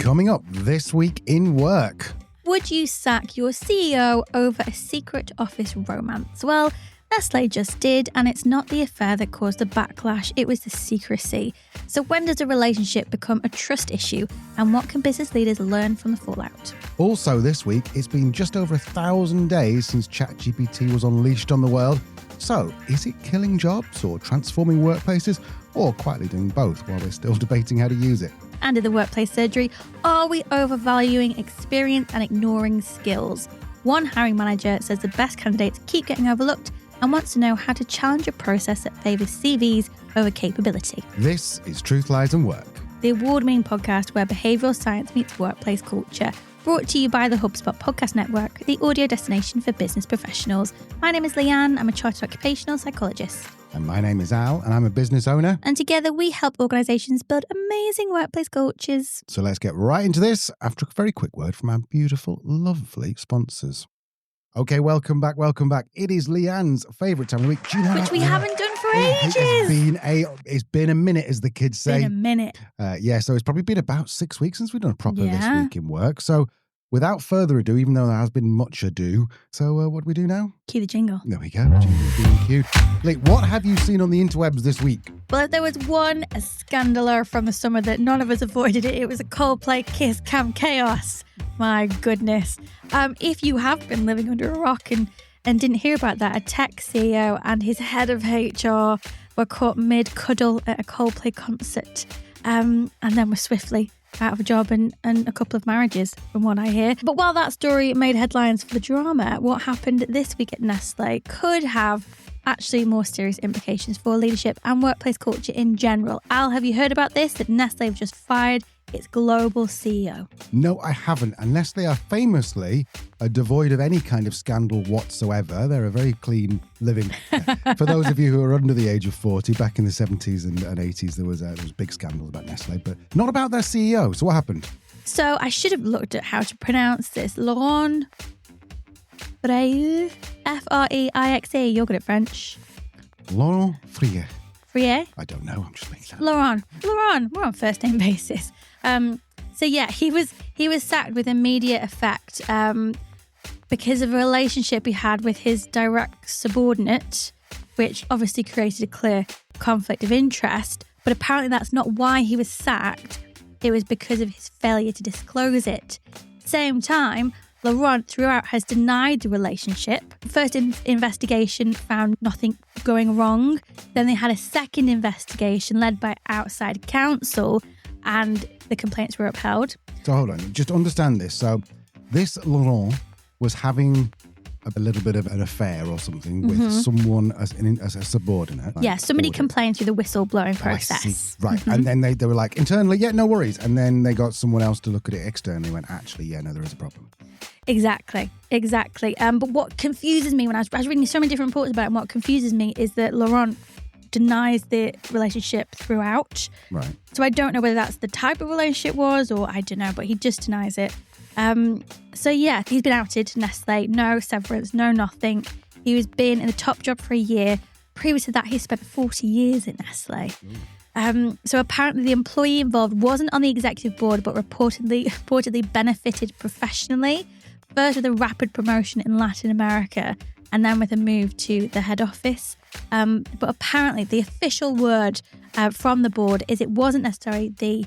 Coming up this week in work. Would you sack your CEO over a secret office romance? Well, Nestlé just did, and it's not the affair that caused the backlash, it was the secrecy. So when does a relationship become a trust issue, and what can business leaders learn from the fallout? Also this week, it's been just over 1,000 days since ChatGPT was unleashed on the world. So, is it killing jobs or transforming workplaces, or quietly doing both while we're still debating how to use it? And in the workplace surgery, are we overvaluing experience and ignoring skills? One hiring manager says the best candidates keep getting overlooked and wants to know how to challenge a process that favours CVs over capability. This is Truth, Lies and Work, the award-winning podcast where behavioural science meets workplace culture. Brought to you by the HubSpot Podcast Network, the audio destination for business professionals. My name is Leanne, I'm a chartered occupational psychologist. And my name is Al, and I'm a business owner. And together we help organisations build amazing workplace cultures. So let's get right into this after a very quick word from our beautiful, lovely sponsors. Okay, welcome back. It is Leanne's favourite time of the week. Do you know Which we haven't done for ages. It's been a minute, as the kids say. Been a minute. So it's probably been about 6 weeks since we've done a proper This Week in Work. So without further ado, even though there has been much ado, so what do we do now? Cue the jingle. There we go. Jingle's being cued. Like, what have you seen on the interwebs this week? Well, if there was one scandaler from the summer that none of us avoided it was a Coldplay Kiss Camp Chaos. My goodness. If you have been living under a rock and didn't hear about that, a tech CEO and his head of HR were caught mid-cuddle at a Coldplay concert and then were swiftly out of a job and a couple of marriages, from what I hear. But while that story made headlines for the drama, what happened this week at Nestlé could have actually more serious implications for leadership and workplace culture in general. Al, have you heard about this? That Nestlé have just fired its global CEO. No, I haven't. And Nestlé are famously devoid of any kind of scandal whatsoever. They're a very clean living. For those of you who are under the age of 40, back in the 70s and 80s, there was big scandals about Nestlé, but not about their CEO. So what happened? So I should have looked at how to pronounce this. Laurent Freix, F-R-E-I-X-E. You're good at French. Laurent Freix. Freix? I don't know. I'm just making that. Laurent. We're on first name basis. He was sacked with immediate effect because of a relationship he had with his direct subordinate, which obviously created a clear conflict of interest. But apparently that's not why he was sacked. It was because of his failure to disclose it. Same time, Laurent throughout has denied the relationship. First investigation found nothing going wrong. Then they had a second investigation led by outside counsel, and the complaints were upheld. So hold on, just understand this. So this Laurent was having a little bit of an affair or something with someone as a subordinate. Yeah, somebody complained through the whistleblowing process. I see. Right, and then they were like, internally, yeah, no worries. And then they got someone else to look at it externally and went, actually, yeah, no, there is a problem. Exactly. But what confuses me when I was reading so many different reports about it, and what confuses me is that Laurent denies the relationship throughout. Right. So I don't know whether that's the type of relationship was, or I don't know, but he just denies it. He's been outed to Nestlé, no severance, no nothing. He was been in the top job for a year. Previous to that, he spent 40 years at Nestlé. So apparently the employee involved wasn't on the executive board, but reportedly benefited professionally, first with a rapid promotion in Latin America, and then with a move to the head office. But apparently the official word from the board is it wasn't necessarily the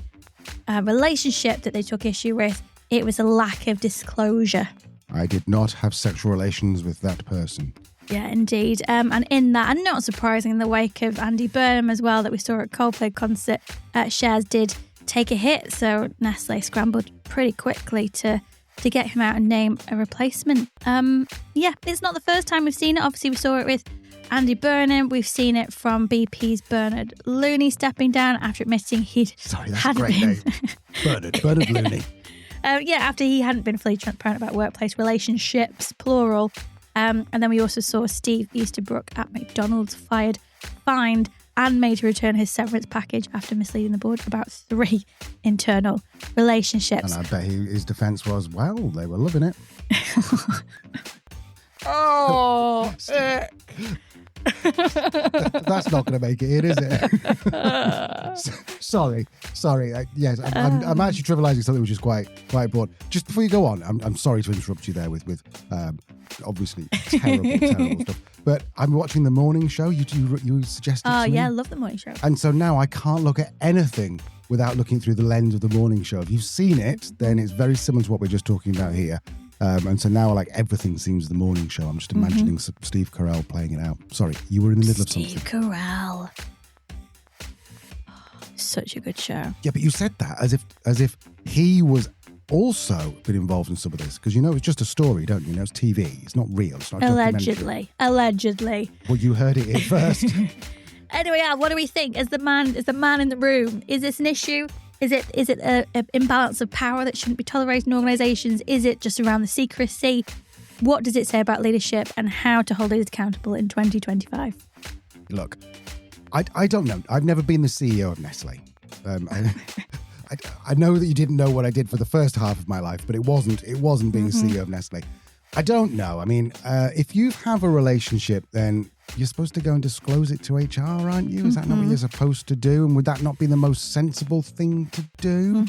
relationship that they took issue with, it was a lack of disclosure. I did not have sexual relations with that person. Yeah, indeed. And in that, and not surprising, in the wake of Andy Burnham as well, that we saw at Coldplay concert, shares did take a hit. So Nestlé scrambled pretty quickly to get him out and name a replacement. It's not the first time we've seen it. Obviously, we saw it with Andy Burnham. We've seen it from BP's Bernard Looney stepping down after admitting he'd That's a great name. Bernard Looney. After he hadn't been fully transparent about workplace relationships, plural. And then we also saw Steve Easterbrook at McDonald's fined, and made to return his severance package after misleading the board about 3 internal relationships. And I bet his defence was, well, they were loving it. Oh, That's not going to make it in, is it? Sorry. Yes, I'm actually trivializing something which is quite broad. Just before you go on, I'm sorry to interrupt you there with obviously terrible stuff. But I'm watching the morning show. You suggested. Oh to me. yeah, I love the morning show. And so now I can't look at anything without looking through the lens of the morning show. If you've seen it, then it's very similar to what we're just talking about here. And so now, like, everything seems the morning show. I'm just imagining Steve Carell playing it out. Sorry, you were in the middle of something. Steve Carell. Such a good show. Yeah, but you said that as if he was also been involved in some of this, because it's just a story, don't you? It's TV. It's not real. It's not Allegedly. Well, you heard it here first. Anyway, Al, what do we think? As the man in the room, is this an issue? Is it an imbalance of power that shouldn't be tolerated in organisations? Is it just around the secrecy? What does it say about leadership and how to hold leaders accountable in 2025? Look, I don't know. I've never been the CEO of Nestlé. I know that you didn't know what I did for the first half of my life, but it wasn't being CEO of Nestlé. I don't know. I mean, if you have a relationship, then you're supposed to go and disclose it to HR, aren't you? Is that not what you're supposed to do? And would that not be the most sensible thing to do?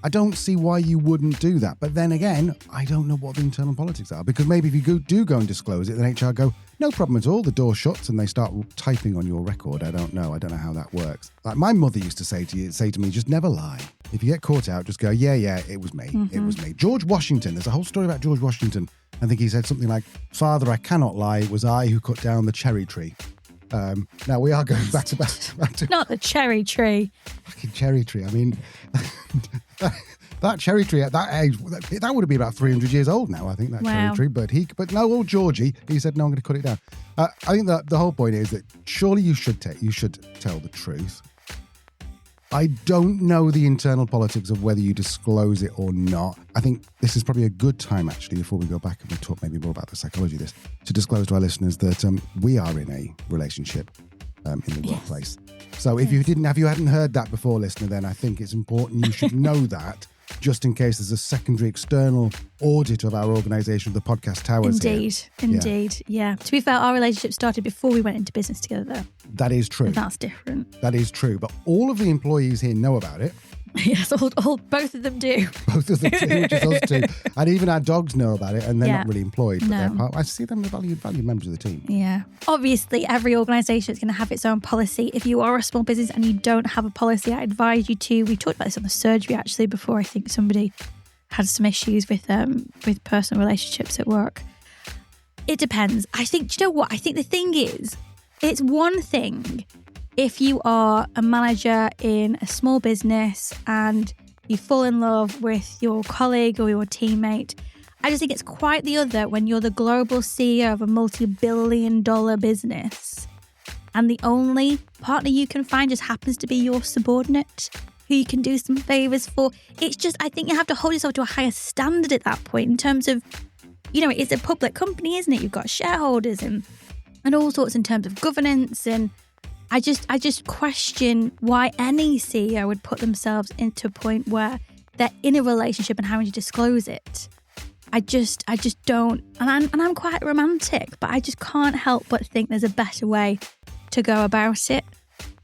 I don't see why you wouldn't do that. But then again, I don't know what the internal politics are, because maybe if you do go and disclose it, then HR go, no problem at all. The door shuts and they start typing on your record. I don't know how that works. Like my mother used to say to me, just never lie. If you get caught out, just go, yeah, it was me. It was me. George Washington, there's a whole story about George Washington. I think he said something like, Father, I cannot lie. It was I who cut down the cherry tree. Now we are going back to not the cherry tree. Fucking cherry tree. I mean, that cherry tree at that age, that would have been about 300 years old now, I think, that cherry tree. But no, old Georgie, he said, no, I'm going to cut it down. I think that the whole point is that surely you should tell the truth. I don't know the internal politics of whether you disclose it or not. I think this is probably a good time, actually, before we go back and we talk maybe more about the psychology of this, to disclose to our listeners that we are in a relationship in the workplace. So if you hadn't heard that before, listener, then I think it's important you should know that, just in case there's a secondary external audit of our organisation of the podcast towers. Indeed. Yeah. To be fair, our relationship started before we went into business together, though. That is true. And that's different. That is true. But all of the employees here know about it. Yes, both of them do. Both of them do, which is us too. And even our dogs know about it, and they're not really employed, but they're part. I see them as valued members of the team. Yeah. Obviously, every organisation is going to have its own policy. If you are a small business and you don't have a policy, I advise you to. We talked about this on the surgery, actually, before. I think somebody had some issues with personal relationships at work. It depends. I think, do you know what? I think the thing is, it's one thing if you are a manager in a small business and you fall in love with your colleague or your teammate. I just think it's quite the other when you're the global CEO of a multi-billion-dollar business and the only partner you can find just happens to be your subordinate who you can do some favours for. It's just, I think you have to hold yourself to a higher standard at that point in terms of, it's a public company, isn't it? You've got shareholders and all sorts in terms of governance, and I just question why any CEO would put themselves into a point where they're in a relationship and having to disclose it. I just don't, and I'm quite romantic, but I just can't help but think there's a better way to go about it.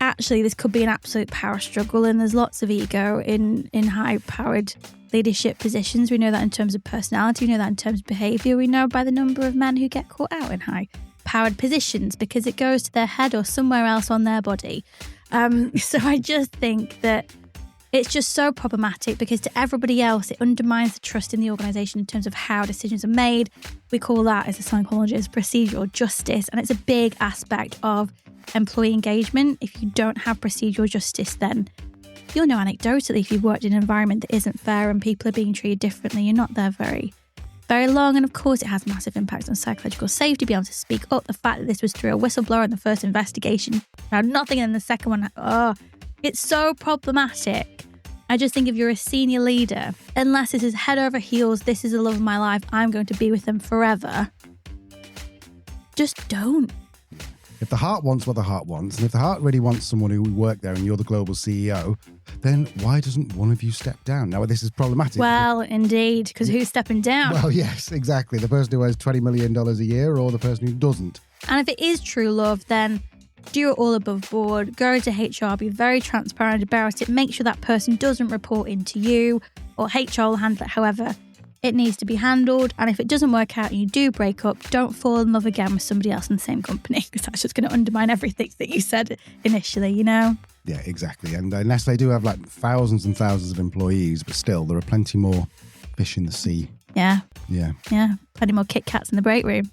Actually, this could be an absolute power struggle, and there's lots of ego in high-powered leadership positions. We know that in terms of personality, we know that in terms of behaviour, we know by the number of men who get caught out in high-powered positions because it goes to their head or somewhere else on their body. So I just think that it's just so problematic because to everybody else, it undermines the trust in the organisation in terms of how decisions are made. We call that, as a psychologist, procedural justice, and it's a big aspect of employee engagement. If you don't have procedural justice, then you'll know anecdotally if you've worked in an environment that isn't fair and people are being treated differently, you're not there very, very long. And of course, it has massive impacts on psychological safety, being able to speak up. The fact that this was through a whistleblower in the first investigation, found nothing, and the second one, it's so problematic. I just think if you're a senior leader, unless this is head over heels, this is the love of my life, I'm going to be with them forever, just don't. If the heart wants what the heart wants, and if the heart really wants someone who will work there and you're the global CEO, then why doesn't one of you step down? Now, this is problematic. Well, indeed, because who's stepping down? Well, yes, exactly. The person who has $20 million a year or the person who doesn't. And if it is true love, then do it all above board. Go to HR, be very transparent about it. Make sure that person doesn't report into you, or HR will handle it however it needs to be handled. And if it doesn't work out and you do break up, don't fall in love again with somebody else in the same company, because that's just going to undermine everything that you said initially, you know? Yeah, exactly. And Nestlé do have like thousands and thousands of employees, but still, there are plenty more fish in the sea. Yeah. Yeah. Yeah. Plenty more Kit Kats in the break room.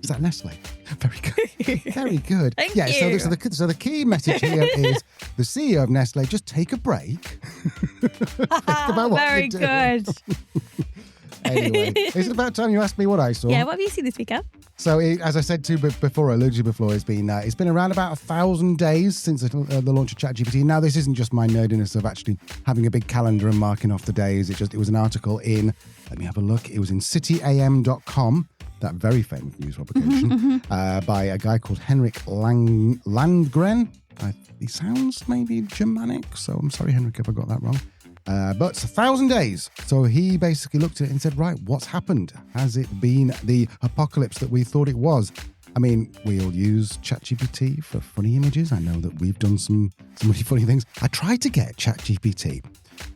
Is that Nestlé? Very good. Very good. Thank you. you. So the key message here is the CEO of Nestlé, just take a break. Think about what Very you're doing. good. Anyway, is it about time you asked me what I saw? Yeah, what have you seen this weekend? So, as I said to before, I alluded to before, it's been around about 1,000 days since the launch of ChatGPT. Now, this isn't just my nerdiness of actually having a big calendar and marking off the days. It was an article in, let me have a look, it was in cityam.com, that very famous news publication, by a guy called Henrik Landgren. He sounds maybe Germanic, so I'm sorry, Henrik, if I got that wrong. But it's 1,000 days. So he basically looked at it and said, right, what's happened? Has it been the apocalypse that we thought it was? I mean, we all use ChatGPT for funny images. I know that we've done some really funny things. I tried to get ChatGPT.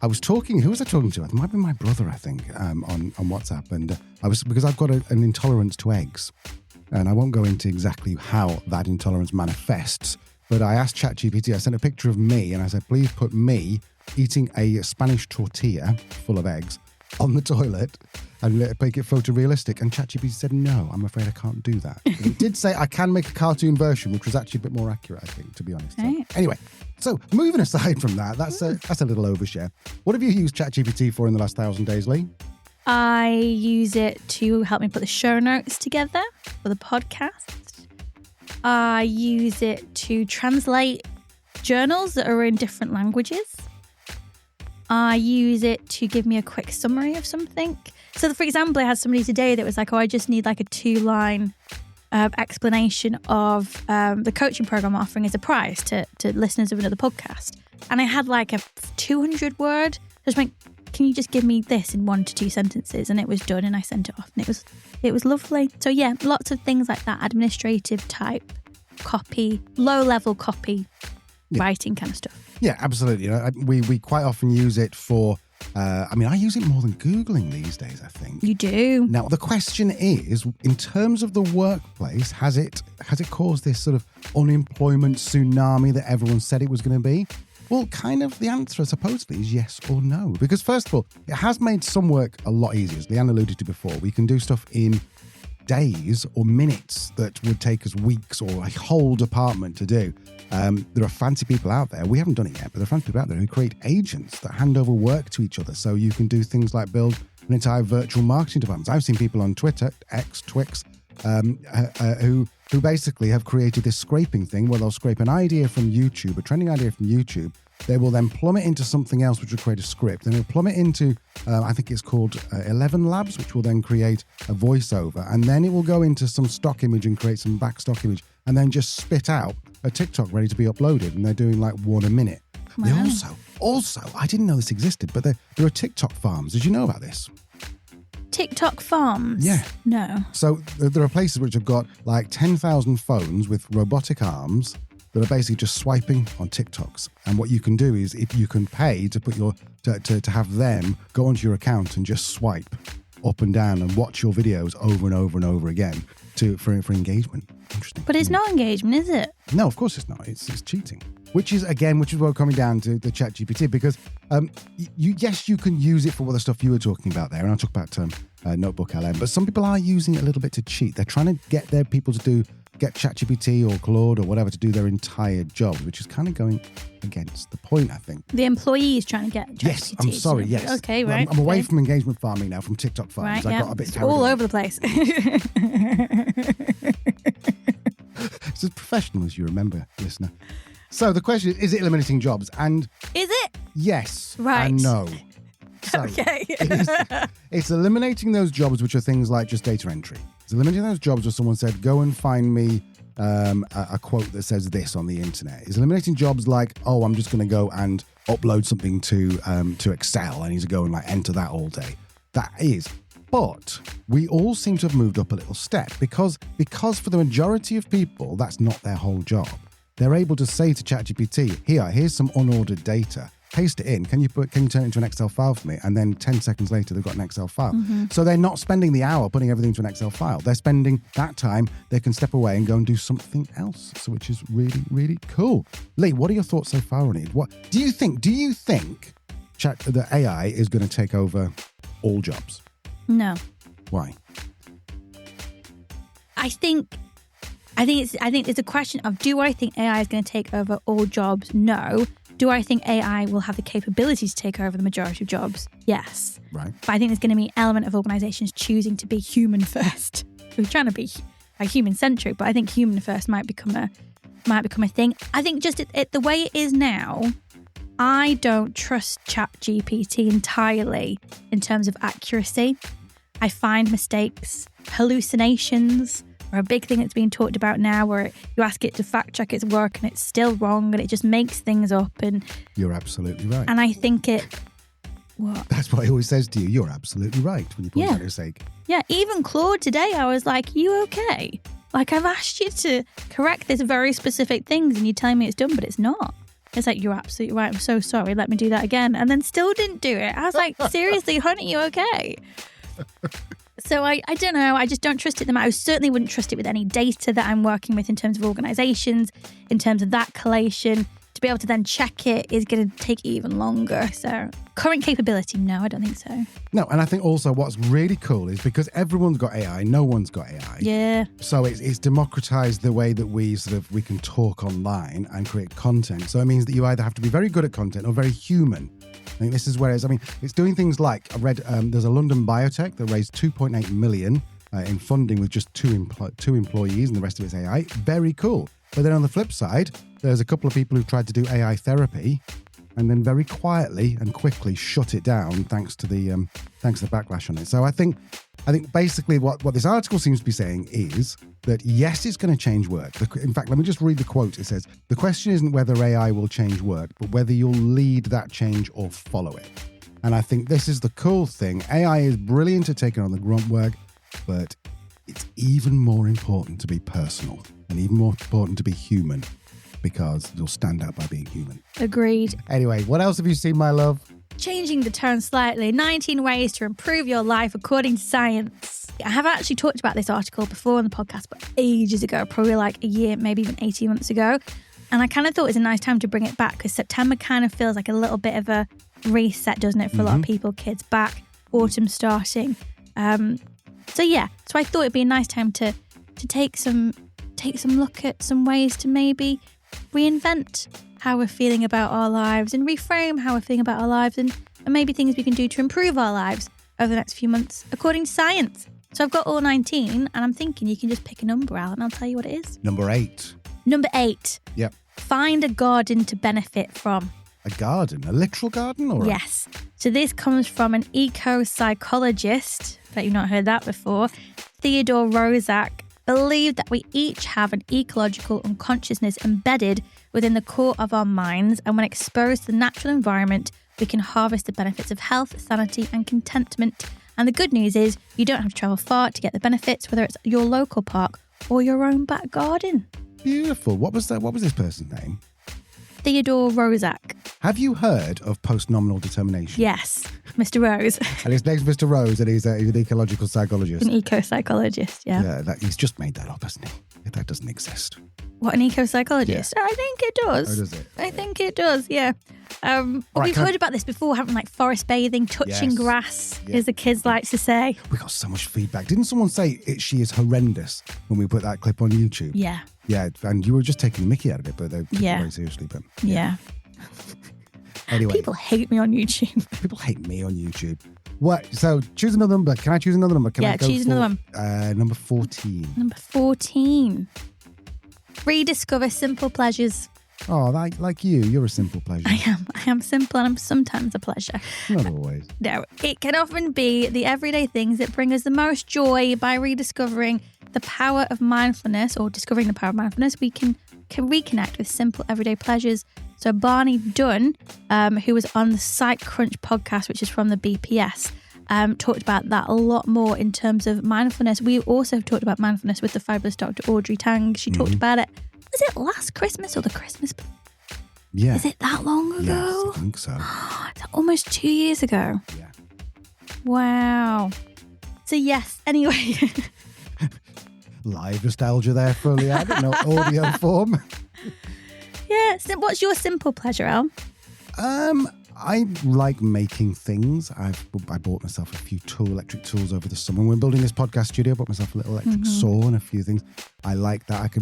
I was talking, who was I talking to? It might be my brother, I think, on WhatsApp. And because I've got an intolerance to eggs. And I won't go into exactly how that intolerance manifests. But I asked ChatGPT, I sent a picture of me and I said, please put me eating a Spanish tortilla full of eggs on the toilet and make it photorealistic. And ChatGPT said, no, I'm afraid I can't do that. But it did say I can make a cartoon version, which was actually a bit more accurate, I think, to be honest. Right. So, anyway, so moving aside from that, that's a little overshare. What have you used ChatGPT for in the last 1,000 days, Lee? I use it to help me put the show notes together for the podcast. I use it to translate journals that are in different languages. I use it to give me a quick summary of something. So, for example, I had somebody today that was like, I just need like a 2-line explanation of the coaching program I'm offering as a prize to listeners of another podcast. And I had like a 200 word. I just went, can you just give me this in 1 to 2 sentences? And it was done and I sent it off and it was lovely. So yeah, lots of things like that, administrative type, copy, low level copy, writing kind of stuff. Yeah, absolutely. We quite often use it for, I use it more than Googling these days, I think. You do. Now, the question is, in terms of the workplace, has it caused this sort of unemployment tsunami that everyone said it was going to be? Well, kind of the answer supposedly is yes or no. Because first of all, it has made some work a lot easier. As Leanne alluded to before, we can do stuff in days or minutes that would take us weeks or a whole department to do. There are fancy people out there, we haven't done it yet, but there are fancy people out there who create agents that hand over work to each other. So you can do things like build an entire virtual marketing department. I've seen people on Twitter, Twix, who basically have created this scraping thing where they'll scrape an idea from YouTube, a trending idea from YouTube. They will then plumb it into something else, which will create a script. Then they'll plumb it into, I think it's called 11 Labs, which will then create a voiceover. And then it will go into some stock image and create some back stock image and then just spit out a TikTok ready to be uploaded. And they're doing like 1 a minute. Wow. They also, I didn't know this existed, but there are TikTok farms. Did you know about this? TikTok farms? Yeah. No. So there are places which have got like 10,000 phones with robotic arms that are basically just swiping on TikToks. And what you can do is, if you can pay to put to have them go onto your account and just swipe up and down and watch your videos over and over and over again for engagement. Interesting. But it's not engagement, is it? No, of course it's not. It's cheating. Which is where coming down to the ChatGPT, because you can use it for all the stuff you were talking about there, and I'll talk about Notebook LM, but some people are using it a little bit to cheat. They're trying to get their people to get ChatGPT or Claude or whatever to do their entire jobs, which is kind of going against the point, I think. The employee is trying to get ChatGPT. Yes, I'm sorry, yes. Okay, right. I'm away from engagement farming now, from TikTok farms. Right, I got a bit it's carried all away. over the place. It's as professional as you remember, listener. So the question is it eliminating jobs? And Is it? yes Right. and no. So Okay. it's eliminating those jobs which are things like just data entry. It's eliminating those jobs where someone said, go and find me a quote that says this on the internet. It's eliminating jobs like, oh, I'm just going to go and upload something to Excel. I need to go and like enter that all day. That is. But we all seem to have moved up a little step because for the majority of people, that's not their whole job. They're able to say to ChatGPT, here's some unordered data. Paste it in. Can you turn it into an Excel file for me? And then 10 seconds later, they've got an Excel file. Mm-hmm. So they're not spending the hour putting everything into an Excel file. They're spending that time. They can step away and go and do something else. So which is really, really cool. Lee, what are your thoughts so far on it? What do you think? Do you think the AI is going to take over all jobs? No. Why? I think it's a question of, do I think AI is going to take over all jobs? No. Do I think AI will have the capability to take over the majority of jobs? Yes. Right. But I think there's going to be an element of organizations choosing to be human first. We're trying to be human centric, but I think human first might become a thing. I think just the way it is now, I don't trust ChatGPT entirely in terms of accuracy. I find mistakes, hallucinations are a big thing that's being talked about now, where you ask it to fact check its work and it's still wrong and it just makes things up. And you're absolutely right. And I think what? That's what it always says to you. You're absolutely right when you point out your sake. Yeah, even Claude today, I was like, you okay? Like, I've asked you to correct this very specific things and you're telling me it's done, but it's not. It's like, you're absolutely right. I'm so sorry. Let me do that again. And then still didn't do it. I was like, seriously, honey, you okay? So I don't know. I just don't trust it. I certainly wouldn't trust it with any data that I'm working with in terms of organizations, in terms of that collation. To be able to then check it is going to take even longer. So current capability, no, I don't think so. No, and I think also what's really cool is because everyone's got AI, no one's got AI. Yeah. So it's democratized the way that we can talk online and create content. So it means that you either have to be very good at content or very human. I think this is where it's doing things like, I read there's a London biotech that raised 2.8 million in funding with just two employees and the rest of it's AI. Very cool. But then on the flip side, there's a couple of people who've tried to do AI therapy and then very quietly and quickly shut it down thanks to the backlash on it. So I think basically what this article seems to be saying is that yes, it's going to change work. In fact, let me just read the quote. It says, the question isn't whether AI will change work, but whether you'll lead that change or follow it. And I think this is the cool thing. AI is brilliant at taking on the grunt work, but it's even more important to be personal and even more important to be human, because you'll stand out by being human. Agreed. Anyway, what else have you seen, my love? Changing the tone slightly, 19 ways to improve your life according to science. I have actually talked about this article before on the podcast, but ages ago, probably like a year, maybe even 18 months ago. And I kind of thought it was a nice time to bring it back because September kind of feels like a little bit of a reset, doesn't it, for a lot of people, kids back, autumn starting. So I thought it'd be a nice time to take some look at some ways to maybe reinvent how we're feeling about our lives and reframe how we're feeling about our lives and maybe things we can do to improve our lives over the next few months according to science. So I've got all 19 and I'm thinking you can just pick a number out and I'll tell you what it is. Number 8. Number 8. Yep. Find a garden to benefit from. A garden? A literal garden? Or yes. So this comes from an eco-psychologist. I bet you've not heard that before. Theodore Roszak believed that we each have an ecological unconsciousness embedded within the core of our minds, and when exposed to the natural environment, we can harvest the benefits of health, sanity, and contentment. And the good news is you don't have to travel far to get the benefits, whether it's your local park or your own back garden. Beautiful. What was this person's name? Theodore Roszak. Have you heard of post-nominal determination? Yes, Mr. Rose. And his name's Mr. Rose, and he's an ecological psychologist. An eco-psychologist, yeah. Yeah, he's just made that up, hasn't he? That doesn't exist. What, an eco-psychologist? Yeah. I think it does. Oh, does it? I think it does, yeah. We've heard about this before, haven't we? Like forest bathing, touching grass, as the kids like to say. We got so much feedback. Didn't someone say she is horrendous when we put that clip on YouTube? Yeah. Yeah, and you were just taking the mickey out of it, but they took it very seriously. But yeah. Anyway. People hate me on YouTube. People hate me on YouTube. What? So choose another number. Can I choose another number? Choose another one. Number 14. Number 14. Rediscover simple pleasures. Oh, like you're a simple pleasure. I am simple and I'm sometimes a pleasure. Not always. No, it can often be the everyday things that bring us the most joy by rediscovering the power of mindfulness, or discovering the power of mindfulness, we can reconnect with simple everyday pleasures. So Barney Dunn, who was on the Psych Crunch podcast, which is from the BPS, talked about that a lot more in terms of mindfulness. We also talked about mindfulness with the fabulous Dr. Audrey Tang. She talked about it. Was it last Christmas or the Christmas? Yeah. Is it that long ago? Yes, I think so. It's almost 2 years ago. Yeah. Wow. So yes, anyway. Live nostalgia there for Leanne, no audio form. Yeah. So what's your simple pleasure, Al? I like making things. I bought myself a few electric tools over the summer. When we're building this podcast studio, I bought myself a little electric saw and a few things. I like that.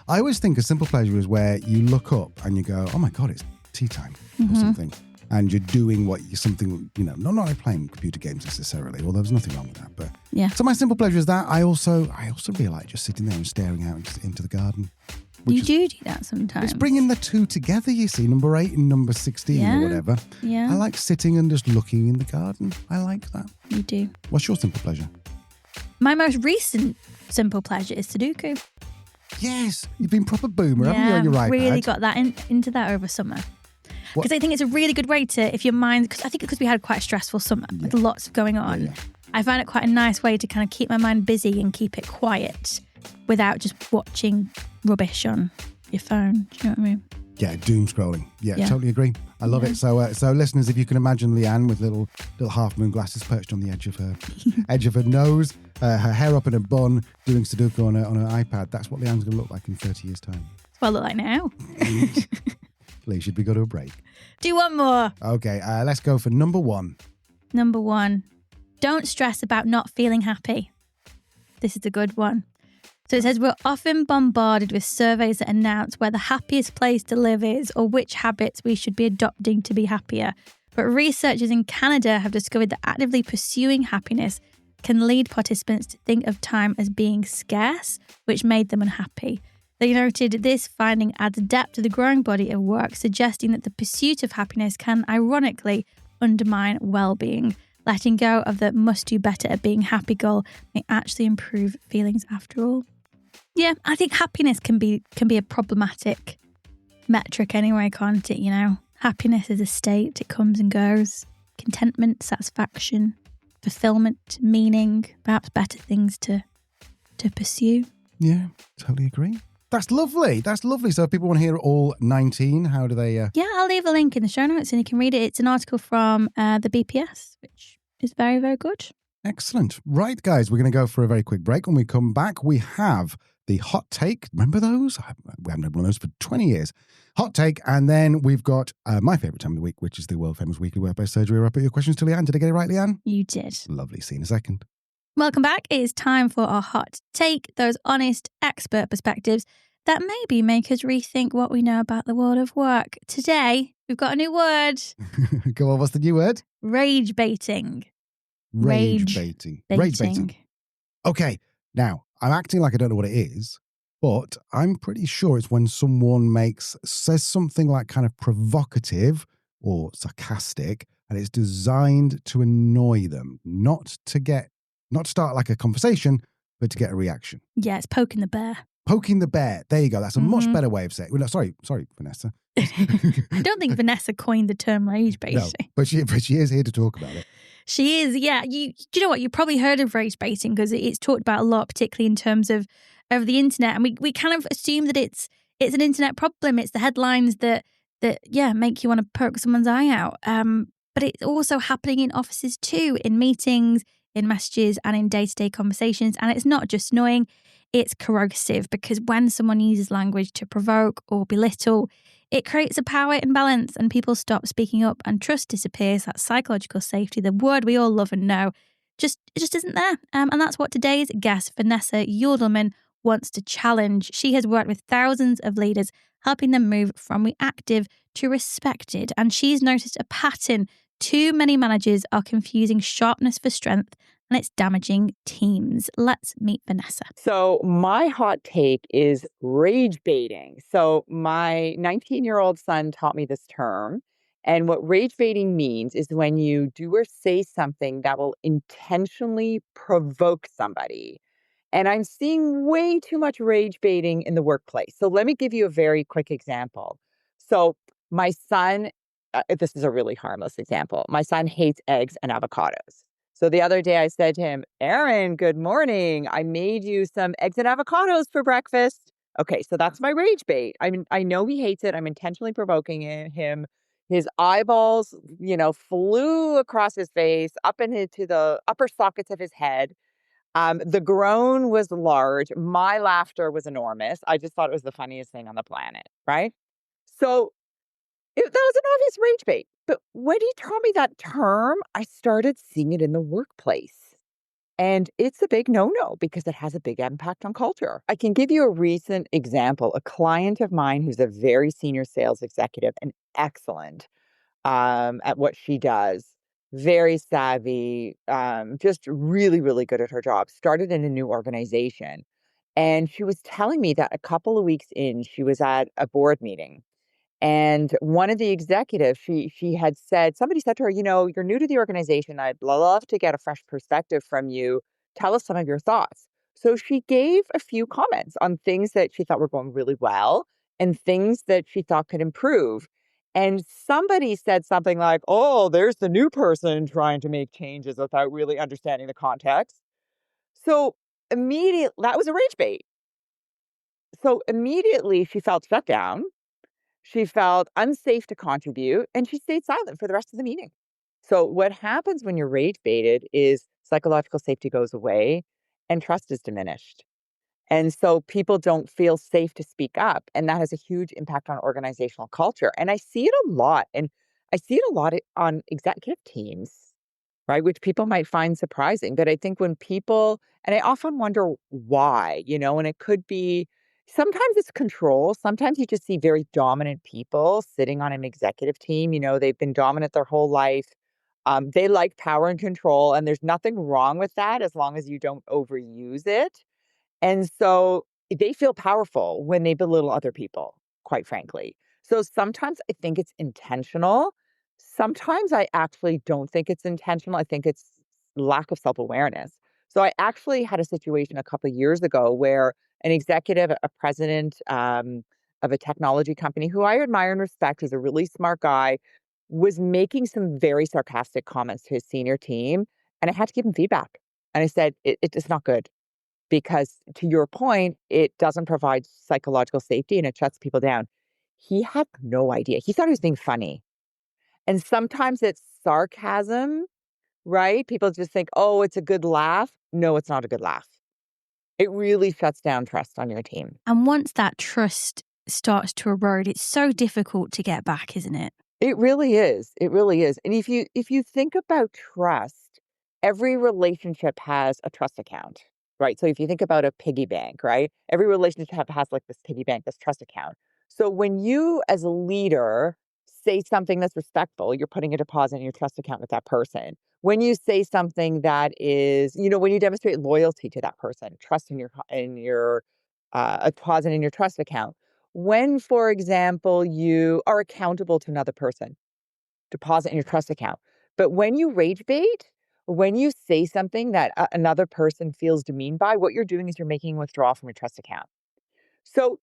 I always think a simple pleasure is where you look up and you go, oh my God, it's tea time or something. And you're doing not like playing computer games necessarily, although there's nothing wrong with that. But yeah. So my simple pleasure is that. I also really like just sitting there and staring out into the garden. You do that sometimes. It's bringing the two together, you see, number 8 and number 16 or whatever. Yeah. I like sitting and just looking in the garden. I like that. You do. What's your simple pleasure? My most recent simple pleasure is Sudoku. Yes, you've been proper boomer, haven't you, on your iPad? Really got that into that over summer. Because I think it's a really good way to, if your mind, because we had quite a stressful summer with lots going on, I find it quite a nice way to kind of keep my mind busy and keep it quiet without just watching rubbish on your phone. Do you know what I mean? Yeah, doom scrolling. Yeah, totally agree. I love it. So listeners, if you can imagine Leanne with little half moon glasses perched on the edge of her nose, her hair up in a bun, doing Sudoku on her iPad, that's what Leanne's going to look like in 30 years' time. That's what I look like now. Lee, should we go to a break? Do one more. Okay, let's go for number 1. Number 1, don't stress about not feeling happy. This is a good one. So it says, we're often bombarded with surveys that announce where the happiest place to live is or which habits we should be adopting to be happier. But researchers in Canada have discovered that actively pursuing happiness can lead participants to think of time as being scarce, which made them unhappy. They noted this finding adds depth to the growing body of work, suggesting that the pursuit of happiness can ironically undermine well-being. Letting go of the must do better at being happy goal may actually improve feelings after all. Yeah, I think happiness can be a problematic metric anyway, can't it? You know, happiness is a state, it comes and goes. Contentment, satisfaction, fulfillment, meaning, perhaps better things to pursue. Yeah, totally agree. That's lovely. So if people want to hear all 19, how do they... Yeah, I'll leave a link in the show notes and you can read it. It's an article from the BPS, which is very, very good. Excellent. Right, guys, we're going to go for a very quick break. When we come back, we have the hot take. Remember those? We haven't had one of those for 20 years. Hot take. And then we've got my favourite time of the week, which is the world famous weekly workplace surgery. Where I put your questions to Leanne. Did I get it right, Leanne? You did. Lovely. See you in a second. Welcome back. It is time for our hot take, those honest expert perspectives that maybe make us rethink what we know about the world of work. Today, we've got a new word. Go on, what's the new word? Rage baiting. Rage baiting. Okay, now, I'm acting like I don't know what it is, but I'm pretty sure it's when someone says something like kind of provocative or sarcastic, and it's designed to annoy them, not start like a conversation, but to get a reaction. Yeah, it's poking the bear. Poking the bear. There you go. That's a much better way of saying it. Well, no, sorry, Vanessa. I don't think Vanessa coined the term rage baiting. No, but she is here to talk about it. She is, yeah. You know what? You probably heard of rage baiting because it's talked about a lot, particularly in terms of the internet. And we kind of assume that it's an internet problem. It's the headlines that make you want to poke someone's eye out. But it's also happening in offices too, in meetings, in messages, and in day-to-day conversations. And it's not just annoying, it's corrosive, because when someone uses language to provoke or belittle, it creates a power imbalance and people stop speaking up and trust disappears. That psychological safety, the word we all love and know, it just isn't there. And that's what today's guest, Vanessa Yuldelman, wants to challenge. She has worked with thousands of leaders, helping them move from reactive to respected. And she's noticed a pattern. Too many managers are confusing sharpness for strength, and it's damaging teams. Let's meet Vanessa. So my hot take is rage baiting. So my 19-year-old son taught me this term. And what rage baiting means is when you do or say something that will intentionally provoke somebody. And I'm seeing way too much rage baiting in the workplace. So let me give you a very quick example. So my son, this is a really harmless example. My son hates eggs and avocados. So the other day I said to him, Aaron, good morning. I made you some eggs and avocados for breakfast. Okay, so that's my rage bait. I mean, I know he hates it. I'm intentionally provoking him. His eyeballs, flew across his face, up into the upper sockets of his head. The groan was large. My laughter was enormous. I just thought it was the funniest thing on the planet, right? So that was an obvious rage bait. But when he taught me that term, I started seeing it in the workplace. And it's a big no-no because it has a big impact on culture. I can give you a recent example. A client of mine who's a very senior sales executive and excellent at what she does, very savvy, just really, really good at her job, started in a new organization. And she was telling me that a couple of weeks in, she was at a board meeting. And one of the executives, she had said, somebody said to her, you're new to the organization. I'd love to get a fresh perspective from you. Tell us some of your thoughts. So she gave a few comments on things that she thought were going really well and things that she thought could improve. And somebody said something like, oh, there's the new person trying to make changes without really understanding the context. So immediately, that was a rage bait. So immediately she felt shut down. She felt unsafe to contribute, and she stayed silent for the rest of the meeting. So what happens when you're rage baited is psychological safety goes away and trust is diminished. And so people don't feel safe to speak up, and that has a huge impact on organizational culture. And I see it a lot, and I see it a lot on executive teams, right? Which people might find surprising. But I think when people, and I often wonder why, and it could be sometimes it's control. Sometimes you just see very dominant people sitting on an executive team. They've been dominant their whole life. They like power and control, and there's nothing wrong with that as long as you don't overuse it. And so they feel powerful when they belittle other people, quite frankly. So sometimes I think it's intentional. Sometimes I actually don't think it's intentional. I think it's lack of self-awareness. So I actually had a situation a couple of years ago where an executive, a president of a technology company who I admire and respect, who's a really smart guy, was making some very sarcastic comments to his senior team. And I had to give him feedback. And I said, it's not good because to your point, it doesn't provide psychological safety and it shuts people down. He had no idea. He thought he was being funny. And sometimes it's sarcasm, right? People just think, oh, it's a good laugh. No, it's not a good laugh. It really shuts down trust on your team. And once that trust starts to erode, it's so difficult to get back, isn't it? It really is. It really is. And if you think about trust, every relationship has a trust account, right? So if you think about a piggy bank, right? Every relationship has like this piggy bank, this trust account. So when you as a leader say something that's respectful, you're putting a deposit in your trust account with that person. When you say something that is, when you demonstrate loyalty to that person, trust in your a deposit in your trust account. When, for example, you are accountable to another person, deposit in your trust account. But when you rage bait, when you say something that another person feels demeaned by, what you're doing is you're making a withdrawal from your trust account. So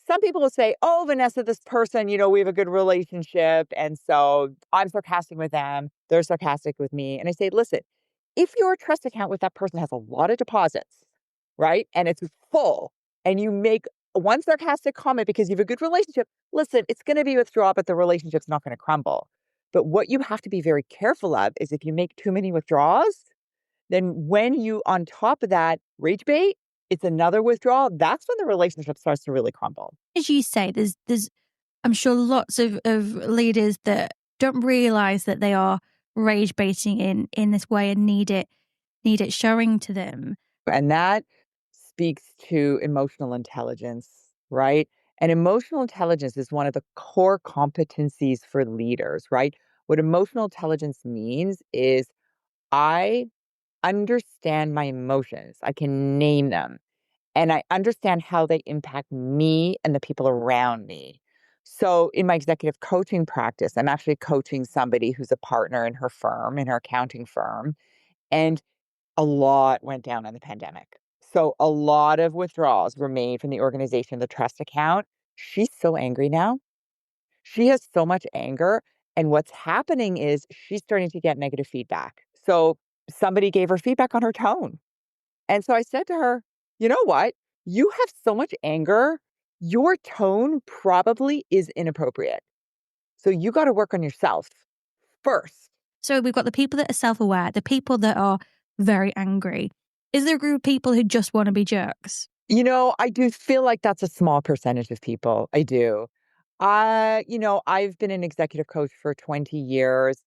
some people will say, oh, Vanessa, this person, we have a good relationship. And so I'm sarcastic with them. They're sarcastic with me. And I say, listen, if your trust account with that person has a lot of deposits, right? And it's full and you make one sarcastic comment because you have a good relationship, listen, it's going to be withdrawal, but the relationship's not going to crumble. But what you have to be very careful of is if you make too many withdrawals, then when you, on top of that, rage bait, it's another withdrawal. That's when the relationship starts to really crumble. As you say, there's I'm sure lots of leaders that don't realize that they are rage baiting in this way and need it showing to them. And that speaks to emotional intelligence, right? And emotional intelligence is one of the core competencies for leaders, right? What emotional intelligence means is I understand my emotions. I can name them. And I understand how they impact me and the people around me. So in my executive coaching practice, I'm actually coaching somebody who's a partner in her firm, in her accounting firm. And a lot went down in the pandemic. So a lot of withdrawals were made from the organization, the trust account. She's so angry now. She has so much anger. And what's happening is she's starting to get negative feedback. So somebody gave her feedback on her tone. And so I said to her, you know what? You have so much anger. Your tone probably is inappropriate. So you got to work on yourself first. So we've got the people that are self-aware, the people that are very angry. Is there a group of people who just want to be jerks? I do feel like that's a small percentage of people. I do. I've been an executive coach for 20 years,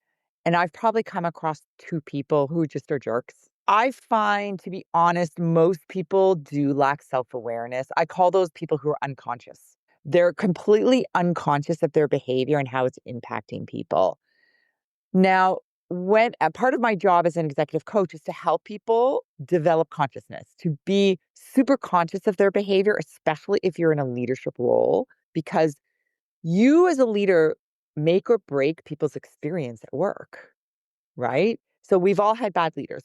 and I've probably come across 2 people who just are jerks. I find, to be honest, most people do lack self-awareness. I call those people who are unconscious. They're completely unconscious of their behavior and how it's impacting people. Now, when a part of my job as an executive coach is to help people develop consciousness, to be super conscious of their behavior, especially if you're in a leadership role, because you as a leader make or break people's experience at work, right? So we've all had bad leaders.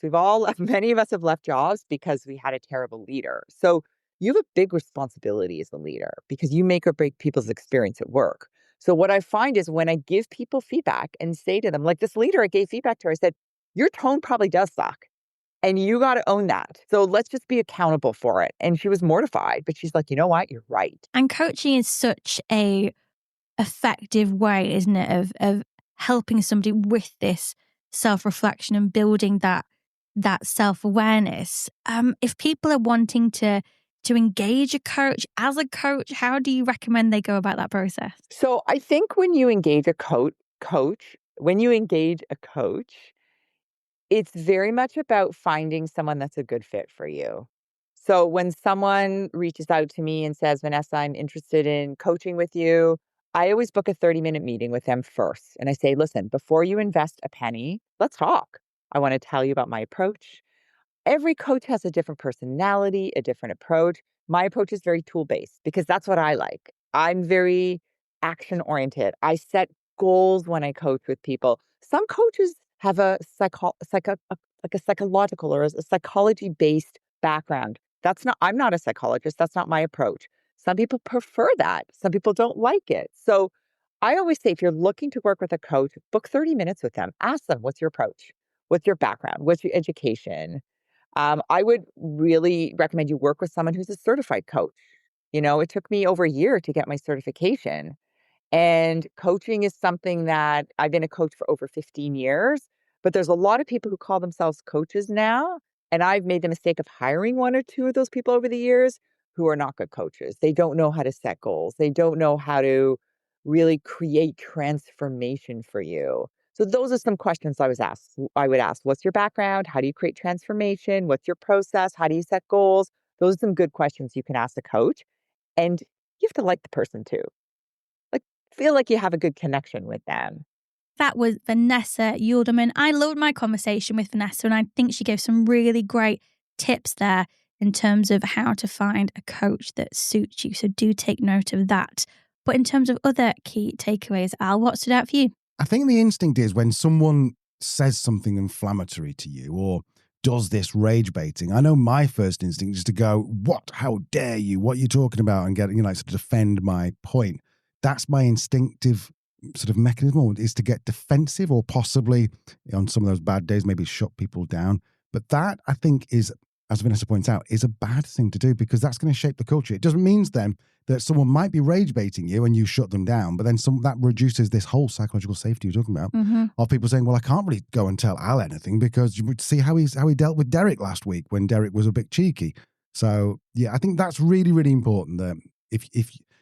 Many of us have left jobs because we had a terrible leader. So you have a big responsibility as a leader because you make or break people's experience at work. So what I find is when I give people feedback and say to them, like this leader, I gave feedback to her, I said, your tone probably does suck. And you got to own that. So let's just be accountable for it. And she was mortified, but she's like, you know what? You're right. And coaching is such a effective way, isn't it, of helping somebody with this self-reflection and building that self-awareness. If people are wanting to engage a coach, as a coach, how do you recommend they go about that process? So I think when you engage a coach, it's very much about finding someone that's a good fit for you. So when someone reaches out to me and says, Vanessa, I'm interested in coaching with you, I always book a 30-minute meeting with them first. And I say, listen, before you invest a penny, let's talk. I want to tell you about my approach. Every coach has a different personality, a different approach. My approach is very tool-based because that's what I like. I'm very action-oriented. I set goals when I coach with people. Some coaches have a psychological or a psychology-based background. I'm not a psychologist. That's not my approach. Some people prefer that. Some people don't like it. So I always say, if you're looking to work with a coach, book 30 minutes with them. Ask them, what's your approach? What's your background? What's your education? I would really recommend you work with someone who's a certified coach. It took me over a year to get my certification. And coaching is something that I've been a coach for over 15 years, but there's a lot of people who call themselves coaches now. And I've made the mistake of hiring 1 or 2 of those people over the years who are not good coaches. They don't know how to set goals. They don't know how to really create transformation for you. So those are some questions I would ask. What's your background? How do you create transformation? What's your process? How do you set goals? Those are some good questions you can ask a coach. And you have to like the person too. Like, feel like you have a good connection with them. That was Vanessa Yulderman. I loved my conversation with Vanessa, and I think she gave some really great tips there in terms of how to find a coach that suits you. So do take note of that. But in terms of other key takeaways, Al, what stood out for you? I think the instinct is when someone says something inflammatory to you or does this rage baiting, I know my first instinct is to go, what? How dare you? What are you talking about? And get, sort of defend my point. That's my instinctive sort of mechanism, is to get defensive or possibly on some of those bad days, maybe shut people down. But that, I think, is, as Vanessa points out, is a bad thing to do because that's going to shape the culture. It doesn't mean then that someone might be rage baiting you and you shut them down, but then that reduces this whole psychological safety you're talking about of people saying, well, I can't really go and tell Al anything because you would see how he dealt with Derek last week when Derek was a bit cheeky. So yeah, I think that's really, really important that if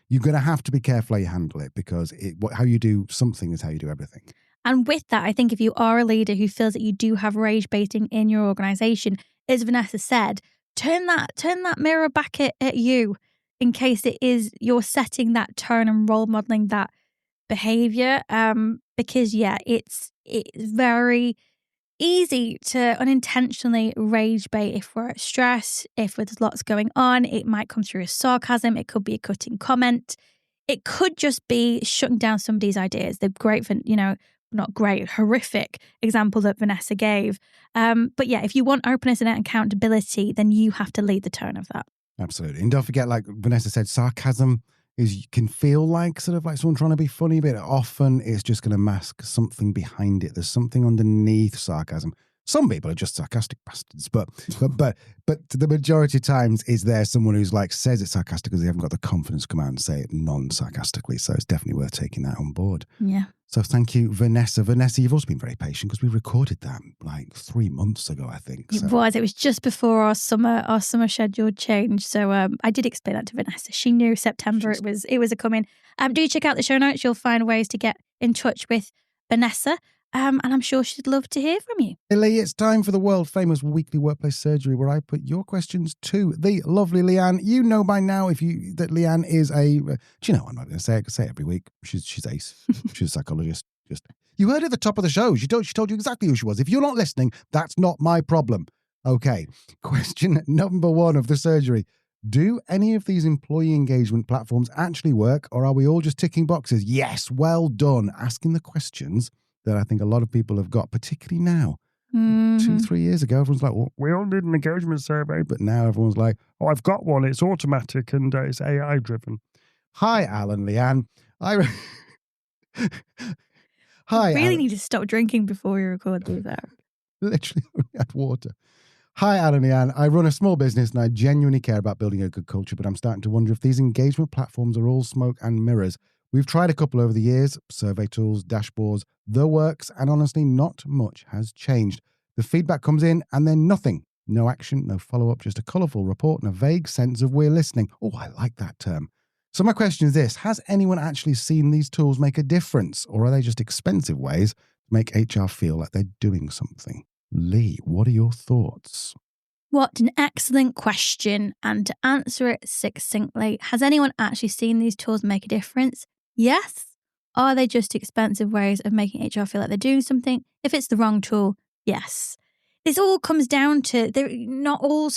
you're going to have to be careful how you handle it because how you do something is how you do everything. And with that, I think if you are a leader who feels that you do have rage baiting in your organization, as Vanessa said, turn that mirror back at you in case it is you're setting that tone and role modeling that behavior. Because it's very easy to unintentionally rage bait if we're at stress, if there's lots going on. It might come through as sarcasm. It could be a cutting comment. It could just be shutting down somebody's ideas. They're great for, not great, horrific example that Vanessa gave. But yeah, if you want openness and accountability, then you have to lead the tone of that. Absolutely. And don't forget, like Vanessa said, sarcasm can feel like sort of like someone trying to be funny, but often it's just going to mask something behind it. There's something underneath sarcasm. Some people are just sarcastic bastards, but the majority of times is there someone who's like says it sarcastic because they haven't got the confidence to come out and say it non-sarcastically. So it's definitely worth taking that on board. Yeah. So thank you, Vanessa. Vanessa, you've also been very patient because we recorded that like 3 months ago, I think. So. It was just before our summer schedule changed. So I did explain that to Vanessa. She knew September it was a coming. Do check out the show notes. You'll find ways to get in touch with Vanessa. And I'm sure she'd love to hear from you. Ellie, it's time for the world-famous weekly workplace surgery where I put your questions to the lovely Leanne. You know by now that Leanne is a... do you know, I'm not going to say it. I say it every week. She's ace. She's a psychologist. You heard at the top of the show. She told you exactly who she was. If you're not listening, that's not my problem. Okay, question number 1 of the surgery. Do any of these employee engagement platforms actually work, or are we all just ticking boxes? Yes, well done. Asking the questions that I think a lot of people have got, particularly now. 2-3 years ago, everyone's like, well, we all need an engagement survey. But now everyone's like, oh, I've got one. It's automatic and it's AI driven. Hi, Alan, Leanne. Hi, you really Alan. need to stop drinking before you record these out. Literally only had water. Hi, Alan, Leanne. I run a small business and I genuinely care about building a good culture, but I'm starting to wonder if these engagement platforms are all smoke and mirrors. We've tried a couple over the years, survey tools, dashboards, the works, and honestly, not much has changed. The feedback comes in and then nothing. No action, no follow-up, just a colourful report and a vague sense of we're listening. Oh, I like that term. So my question is this, has anyone actually seen these tools make a difference, or are they just expensive ways to make HR feel like they're doing something? Lee, what are your thoughts? What an excellent question. And to answer it succinctly, has anyone actually seen these tools make a difference? Yes. Are they just expensive ways of making HR feel like they're doing something? If it's the wrong tool, yes. This all comes down to not all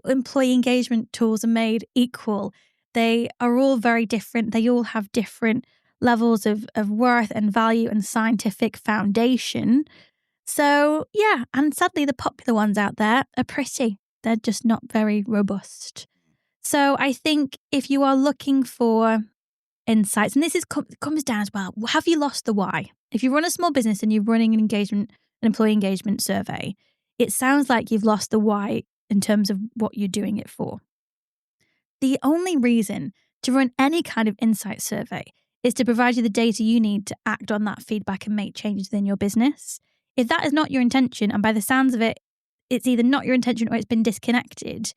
employee engagement tools are made equal. They are all very different. They all have different levels of worth and value and scientific foundation. So, yeah, and sadly, the popular ones out there are pretty. They're just not very robust. So I think if you are looking for insights, and this comes down as well, have you lost the why? If you run a small business and you're running an employee engagement survey, it sounds like you've lost the why in terms of what you're doing it for. The only reason to run any kind of insight survey is to provide you the data you need to act on that feedback and make changes within your business. If that is not your intention, and by the sounds of it, it's either not your intention or it's been disconnected,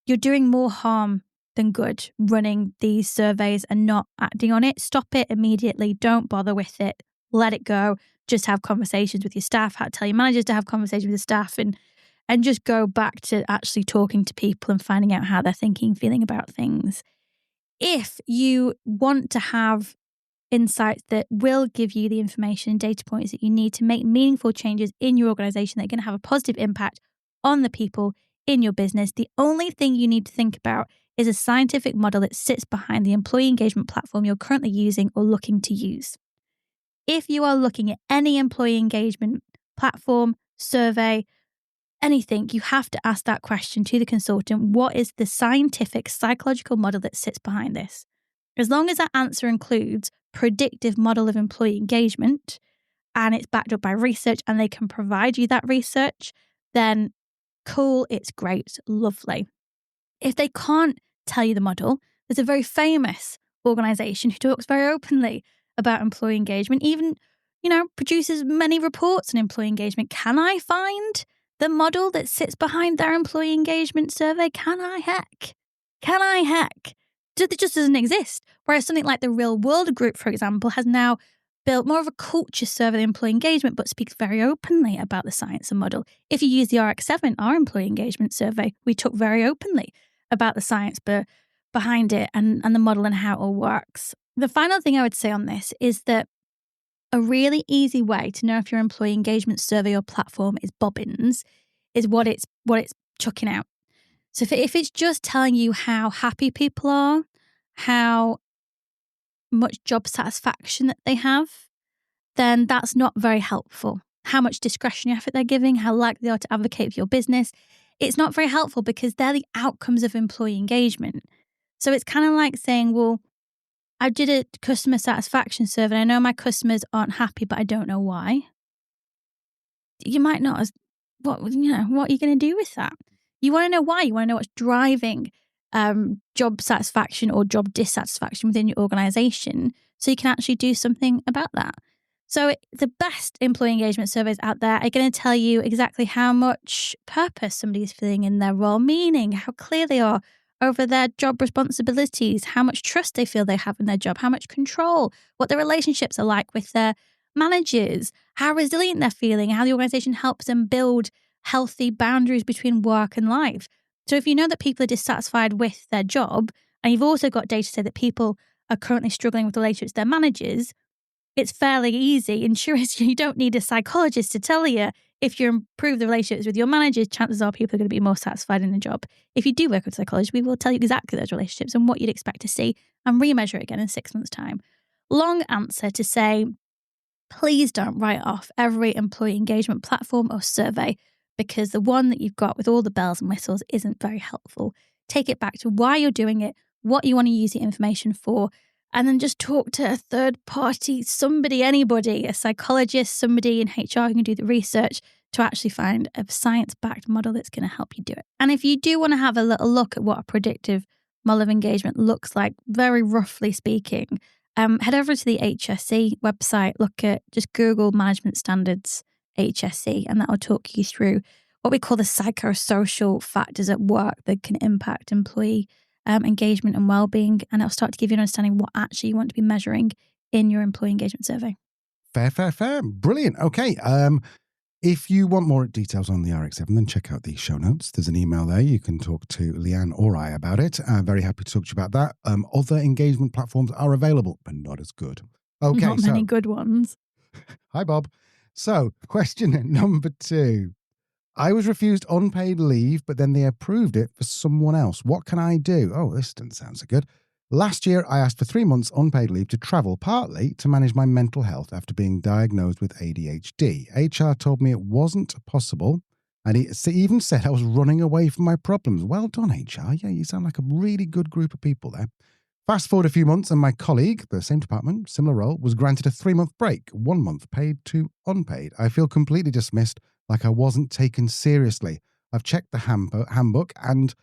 you're doing more harm than good running these surveys and not acting on it. Stop it immediately. Don't bother with it. Let it go. Just have conversations with your staff. Tell your managers to have conversations with the staff and just go back to actually talking to people and finding out how they're thinking, feeling about things. If you want to have insights that will give you the information and data points that you need to make meaningful changes in your organization that are going to have a positive impact on the people in your business, the only thing you need to think about is a scientific model that sits behind the employee engagement platform you're currently using or looking to use. If you are looking at any employee engagement platform, survey, anything, you have to ask that question to the consultant. What is the scientific, psychological model that sits behind this? As long as that answer includes predictive model of employee engagement and it's backed up by research and they can provide you that research, then cool, it's great, lovely. If they can't tell you the model, there's a very famous organization who talks very openly about employee engagement, even, produces many reports on employee engagement. Can I find the model that sits behind their employee engagement survey? Can I heck? It just doesn't exist. Whereas something like the Real World Group, for example, has now built more of a culture survey of employee engagement, but speaks very openly about the science and model. If you use the RX7, our employee engagement survey, we talk very openly about the science behind it and the model and how it all works. The final thing I would say on this is that a really easy way to know if your employee engagement survey or platform is bobbins is what it's chucking out. So if it's just telling you how happy people are, how much job satisfaction that they have, then that's not very helpful. How much discretionary effort they're giving, how likely they are to advocate for your business. It's not very helpful because they're the outcomes of employee engagement. So it's kind of like saying, well, I did a customer satisfaction survey. I know my customers aren't happy, but I don't know why. You might not. What are you going to do with that? You want to know why. You want to know what's driving job satisfaction or job dissatisfaction within your organization, so you can actually do something about that. So the best employee engagement surveys out there are going to tell you exactly how much purpose somebody is feeling in their role, meaning how clear they are over their job responsibilities, how much trust they feel they have in their job, how much control, what their relationships are like with their managers, how resilient they're feeling, how the organization helps them build healthy boundaries between work and life. So if you know that people are dissatisfied with their job, and you've also got data to say that people are currently struggling with relationships with their managers, it's fairly easy. And sure, you don't need a psychologist to tell you if you improve the relationships with your managers, chances are people are going to be more satisfied in the job. If you do work with a psychologist, we will tell you exactly those relationships and what you'd expect to see and remeasure it again in 6 months' time. Long answer to say, please don't write off every employee engagement platform or survey, because the one that you've got with all the bells and whistles isn't very helpful. Take it back to why you're doing it, what you want to use the information for, and then just talk to a third party, somebody, anybody, a psychologist, somebody in HR who can do the research to actually find a science-backed model that's going to help you do it. And if you do want to have a little look at what a predictive model of engagement looks like, very roughly speaking, head over to the HSE website, just Google Management Standards HSE, and that will talk you through what we call the psychosocial factors at work that can impact employee engagement and well-being, and it'll start to give you an understanding what actually you want to be measuring in your employee engagement survey. Fair. Brilliant. Okay. If you want more details on the RX7, then check out the show notes. There's an email there. You can talk to Leanne or I about it. I'm very happy to talk to you about that. Other engagement platforms are available, but not as good. Okay. Not many good ones. Hi, Bob. So, question number 2. I was refused unpaid leave, but then they approved it for someone else. What can I do? Oh, this doesn't sound so good. Last year, I asked for 3 months unpaid leave to travel, partly to manage my mental health after being diagnosed with ADHD. HR told me it wasn't possible, and it even said I was running away from my problems. Well done, HR. Yeah, you sound like a really good group of people there. Fast forward a few months, and my colleague, the same department, similar role, was granted a 3-month break, 1 month paid to unpaid. I feel completely dismissed, like I wasn't taken seriously. I've checked the handbook, and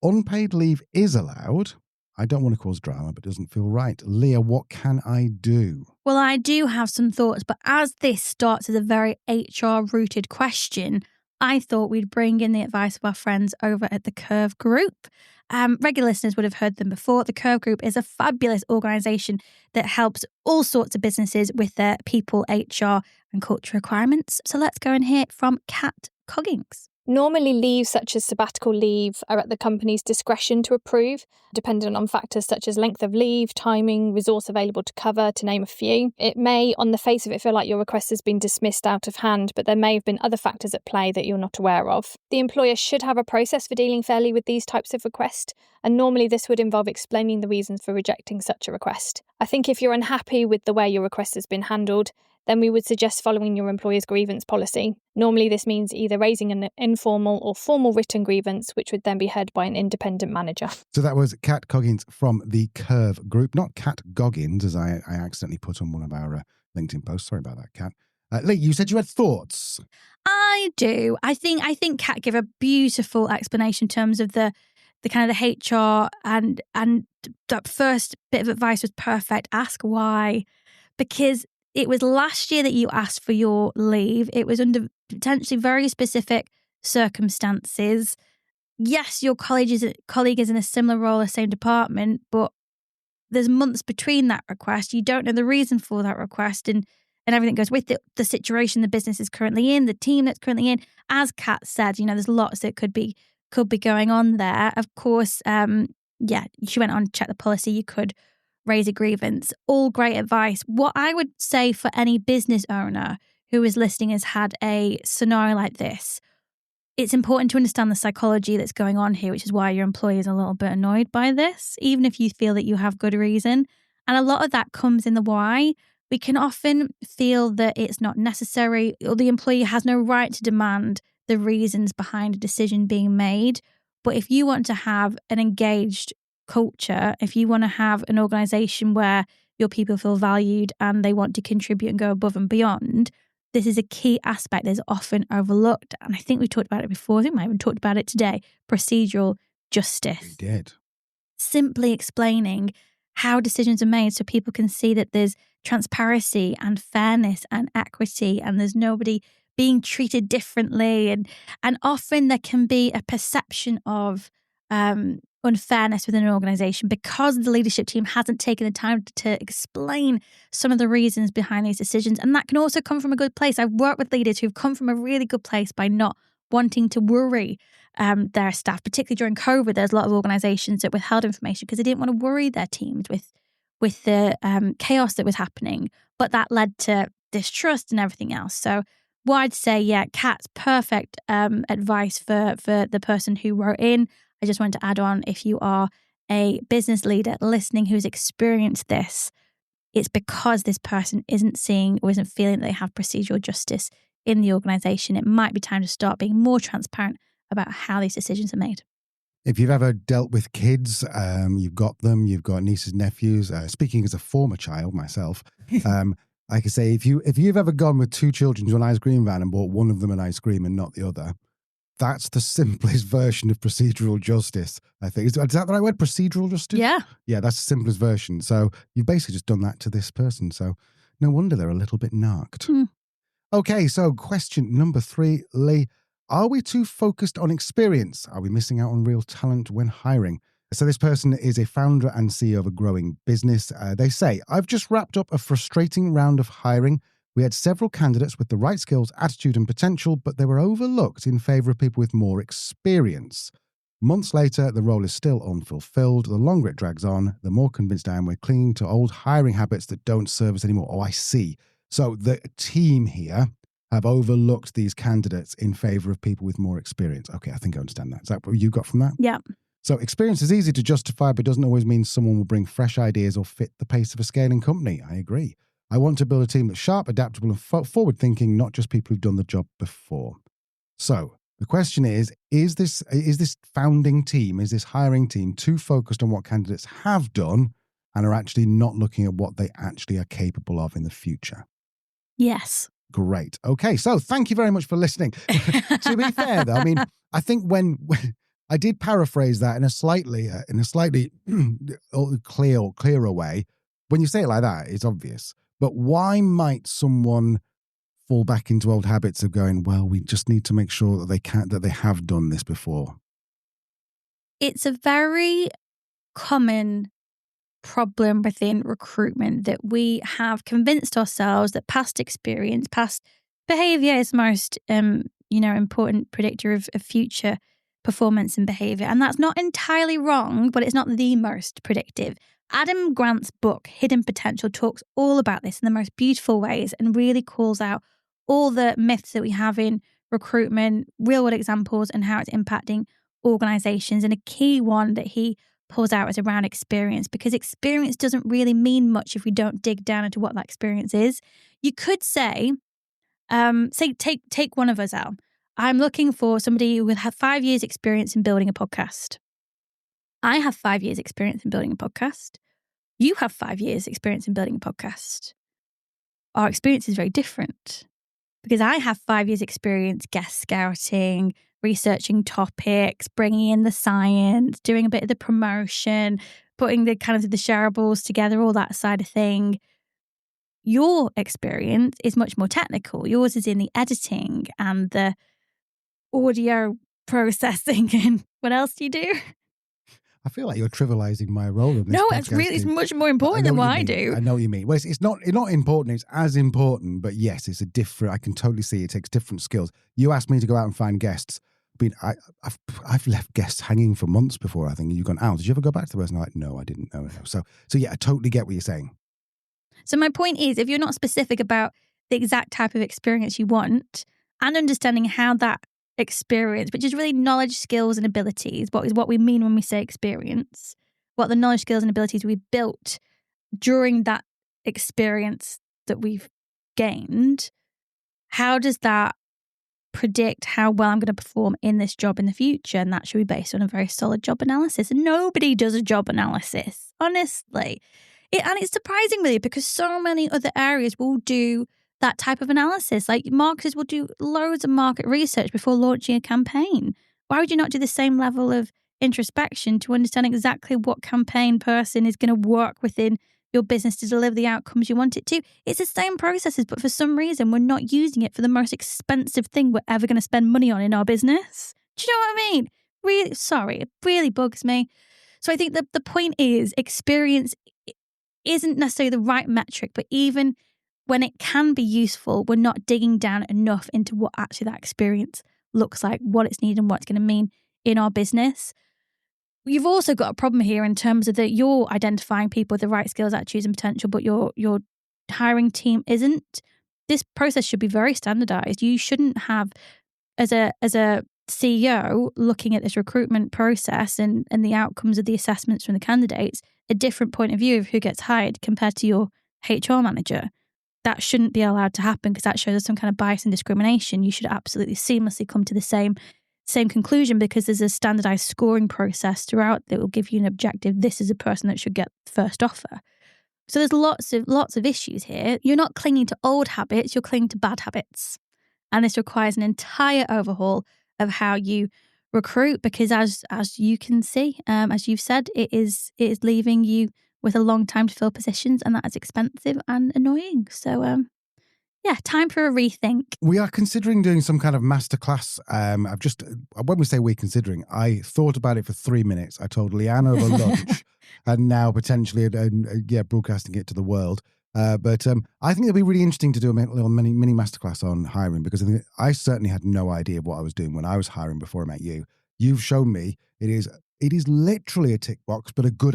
unpaid leave is allowed. I don't want to cause drama, but it doesn't feel right. Leah, what can I do? Well, I do have some thoughts, but as this starts as a very HR-rooted question, I thought we'd bring in the advice of our friends over at the Curve Group. Regular listeners would have heard them before. The Curve Group is a fabulous organisation that helps all sorts of businesses with their people, HR and culture requirements. So let's go and hear it from Kat Coggins. Normally, leave such as sabbatical leave are at the company's discretion to approve, dependent on factors such as length of leave, timing, resource available to cover, to name a few. It may, on the face of it, feel like your request has been dismissed out of hand, but there may have been other factors at play that you're not aware of. The employer should have a process for dealing fairly with these types of requests, and normally this would involve explaining the reasons for rejecting such a request. I think if you're unhappy with the way your request has been handled, then we would suggest following your employer's grievance policy. Normally, this means either raising an informal or formal written grievance, which would then be heard by an independent manager. So that was Kat Coggins from the Curve Group, not Kat Goggins, as I accidentally put on one of our LinkedIn posts. Sorry about that, Kat. Lee, you said you had thoughts. I do. I think Kat gave a beautiful explanation in terms of the kind of the HR, and that first bit of advice was perfect. Ask why, because it was last year that you asked for your leave. It was under potentially very specific circumstances. Yes, your colleague is in a similar role, the same department, but there's months between that request. You don't know the reason for that request, and everything goes with it. The situation the business is currently in, the team that's currently in. As Kat said, there's lots that could be going on there. Of course, she went on to check the policy. You could raise a grievance. All great advice. What I would say for any business owner who is listening has had a scenario like this, it's important to understand the psychology that's going on here, which is why your employee is a little bit annoyed by this, even if you feel that you have good reason. And a lot of that comes in the why. we can often feel that it's not necessary, or the employee has no right to demand the reasons behind a decision being made. But if you want to have an engaged culture, if you want to have an organization where your people feel valued and they want to contribute and go above and beyond, this is a key aspect that is often overlooked. And I think we talked about it before. I think we might even talked about it today. Procedural justice. We did. Simply explaining how decisions are made so people can see that there's transparency and fairness and equity, and there's nobody being treated differently. And often there can be a perception of unfairness within an organization because the leadership team hasn't taken the time to explain some of the reasons behind these decisions. And that can also come from a good place. I've worked with leaders who've come from a really good place by not wanting to worry their staff, particularly during COVID. There's a lot of organizations that withheld information because they didn't want to worry their teams with the chaos that was happening. But that led to distrust and everything else. So what I'd say, yeah, Kat's perfect advice for the person who wrote in. I just wanted to add on, if you are a business leader listening who's experienced this, it's because this person isn't seeing or isn't feeling that they have procedural justice in the organization. It might be time to start being more transparent about how these decisions are made. If you've ever dealt with kids, you've got nieces, nephews. Speaking as a former child myself, I could say if you've ever gone with two children to an ice cream van and bought one of them an ice cream and not the other, that's the simplest version of procedural justice, I think. Is that the right word? Procedural justice? Yeah. Yeah, that's the simplest version. So you've basically just done that to this person. So no wonder they're a little bit narked. Okay, so question number 3, Lee. Are we too focused on experience? Are we missing out on real talent when hiring? So this person is a founder and CEO of a growing business. They say, I've just wrapped up a frustrating round of hiring. We had several candidates with the right skills, attitude and potential, but they were overlooked in favor of people with more experience. Months later, the role is still unfulfilled. The longer it drags on, the more convinced I am we're clinging to old hiring habits that don't serve us anymore. Oh, I see. So the team here have overlooked these candidates in favor of people with more experience. Okay, I think I understand that. Is that what you got from that? Yeah. So experience is easy to justify, but doesn't always mean someone will bring fresh ideas or fit the pace of a scaling company. I agree. I want to build a team that's sharp, adaptable, and forward-thinking, not just people who've done the job before. So the question is this founding team, is this hiring team too focused on what candidates have done and are actually not looking at what they actually are capable of in the future? Yes. Great. Okay, so thank you very much for listening. To be fair, though, I mean, I think when I did paraphrase that in a slightly clearer way. When you say it like that, it's obvious. But why might someone fall back into old habits of going, well, we just need to make sure that they have done this before? It's a very common problem within recruitment that we have convinced ourselves that past experience, past behavior is most important predictor of future performance and behavior. And that's not entirely wrong, but it's not the most predictive. Adam Grant's book, Hidden Potential, talks all about this in the most beautiful ways and really calls out all the myths that we have in recruitment, real world examples, and how it's impacting organizations. And a key one that he pulls out is around experience, because experience doesn't really mean much if we don't dig down into what that experience is. You could say take one of us out. I'm looking for somebody who will have 5 years experience in building a podcast. I have 5 years experience in building a podcast. You have 5 years experience in building a podcast. Our experience is very different because I have 5 years experience guest scouting, researching topics, bringing in the science, doing a bit of the promotion, putting the kind of the shareables together, all that side of thing. Your experience is much more technical. Yours is in the editing and the audio processing. And what else do you do? I feel like you're trivializing my role in this. No, it's much more important than what I do. I know what you mean. Well, it's not important. It's as important, but yes, it's a different. I can totally see it takes different skills. You asked me to go out and find guests. I mean, I've left guests hanging for months before. I think you've gone, Al, did you ever go back to the person? I'm like, no, I didn't know. So yeah, I totally get what you're saying. So my point is, if you're not specific about the exact type of experience you want and understanding how that experience, which is really knowledge, skills and abilities, what we mean when we say experience, what the knowledge, skills and abilities we built during that experience that we've gained, how does that predict how well I'm going to perform in this job in the future? And that should be based on a very solid job analysis. And nobody does a job analysis, honestly. And it's surprising really because so many other areas will do that type of analysis. Like marketers will do loads of market research before launching a campaign. Why would you not do the same level of introspection to understand exactly what campaign person is going to work within your business to deliver the outcomes you want it to? It's the same processes, but for some reason, we're not using it for the most expensive thing we're ever going to spend money on in our business. Do you know what I mean? Really, sorry, it really bugs me. So I think that the point is experience isn't necessarily the right metric, but even when it can be useful, we're not digging down enough into what actually that experience looks like, what it's needed and what it's going to mean in our business. You've also got a problem here in terms of that you're identifying people with the right skills, attitudes and potential, but your hiring team isn't. This process should be very standardized. You shouldn't have, as a CEO looking at this recruitment process and the outcomes of the assessments from the candidates, a different point of view of who gets hired compared to your HR manager. That shouldn't be allowed to happen because that shows some kind of bias and discrimination. You should absolutely seamlessly come to the same conclusion because there's a standardized scoring process throughout that will give you an objective. This is a person that should get the first offer. So there's lots of issues here. You're not clinging to old habits, you're clinging to bad habits. And this requires an entire overhaul of how you recruit because as you can see, as you've said, it is leaving you with a long time to fill positions, and that is expensive and annoying. So yeah, time for a rethink. We are considering doing some kind of masterclass. When we say we're considering, I thought about it for 3 minutes. I told Leanne over lunch and now potentially broadcasting it to the world. But I think it'd be really interesting to do a little mini masterclass on hiring because I certainly had no idea what I was doing when I was hiring before I met you. You've shown me it is literally a tick box, but a good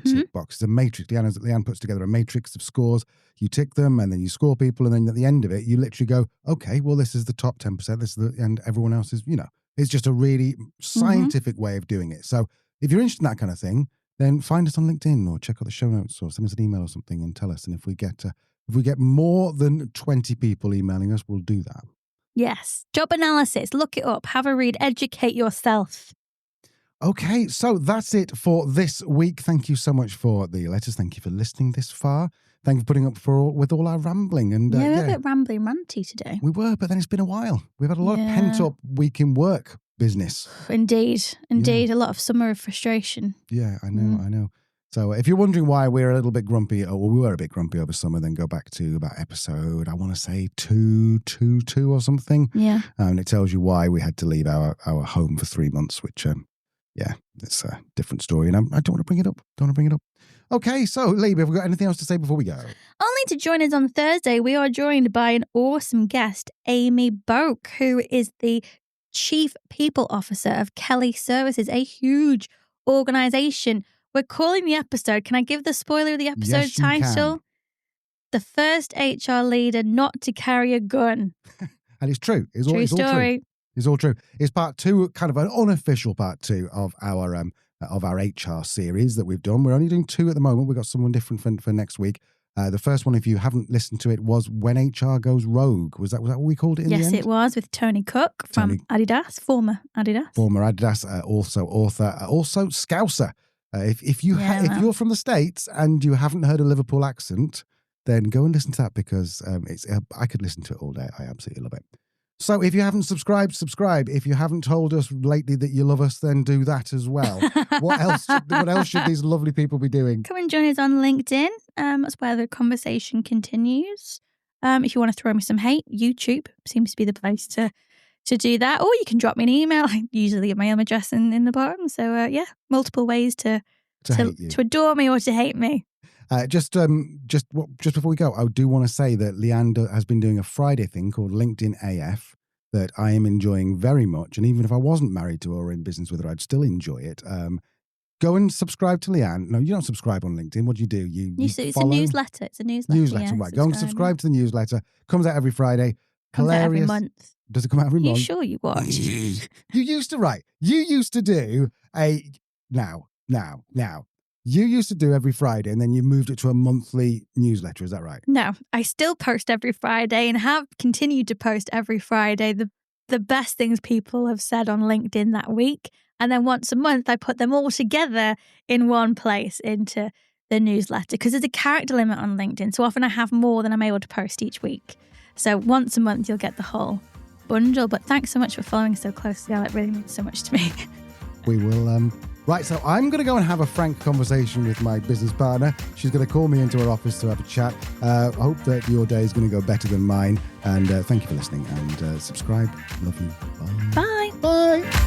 tick box. It's a matrix. Leanne puts together a matrix of scores. You tick them and then you score people. And then at the end of it, you literally go, okay, well, this is the top 10%. And everyone else is, it's just a really scientific way of doing it. So if you're interested in that kind of thing, then find us on LinkedIn or check out the show notes or send us an email or something and tell us. And if we get more than 20 people emailing us, we'll do that. Yes. Job analysis. Look it up. Have a read. Educate yourself. Okay, so that's it for this week. Thank you so much for the letters. Thank you for listening this far. Thank you for putting up with all our rambling. And we're a bit rambling ranty today. We were, but then it's been a while. We've had a lot of pent-up week in work business. Indeed. A lot of summer of frustration. Yeah, I know. So if you're wondering why we're a little bit grumpy, or we were a bit grumpy over summer, then go back to about episode, I want to say 222 or something. Yeah. And it tells you why we had to leave our home for 3 months, which... yeah, it's a different story, and I don't want to bring it up. Okay, so Lee, have we got anything else to say before we go? Only to join us on Thursday, we are joined by an awesome guest, Amy Boak, who is the Chief People Officer of Kelly Services, a huge organisation. We're calling the episode, can I give the spoiler of the episode title? Can. The first HR leader not to carry a gun. And it's true. It's true all story. True. It's all true. It's part 2, kind of an unofficial part 2 of our HR series that we've done. We're only doing 2 at the moment. We've got someone different for next week. The first one, if you haven't listened to it, was When HR Goes Rogue. Was that what we called it in the end? Yes, it was, with Tony Cook from Adidas, former Adidas. Also author, also Scouser. If you're from the States and you haven't heard a Liverpool accent, then go and listen to that because I could listen to it all day. I absolutely love it. So if you haven't subscribed, subscribe. If you haven't told us lately that you love us, then do that as well. What else should these lovely people be doing? Come and join us on LinkedIn. That's where the conversation continues. If you want to throw me some hate, YouTube seems to be the place to do that. Or you can drop me an email. I usually get my email address in the bottom. So multiple ways to adore me or to hate me. Just before we go, I do want to say that Leanne has been doing a Friday thing called LinkedIn AF that I am enjoying very much. And even if I wasn't married to her or in business with her, I'd still enjoy it. Go and subscribe to Leanne. No, you don't subscribe on LinkedIn. What do? It's a newsletter. It's a newsletter. Right. Go and subscribe to the newsletter. Comes out every Friday. Comes out every month. Does it come out every month? You sure you watch? You used to do a now. You used to do every Friday and then you moved it to a monthly newsletter. Is that right? No, I still post every Friday and have continued to post every Friday the best things people have said on LinkedIn that week. And then once a month, I put them all together in one place into the newsletter because there's a character limit on LinkedIn. So often I have more than I'm able to post each week. So once a month, you'll get the whole bundle. But thanks so much for following so closely. It really means so much to me. We will. Right, so I'm going to go and have a frank conversation with my business partner. She's going to call me into her office to have a chat. I hope that your day is going to go better than mine. And thank you for listening and subscribe. Love you. Bye. Bye. Bye.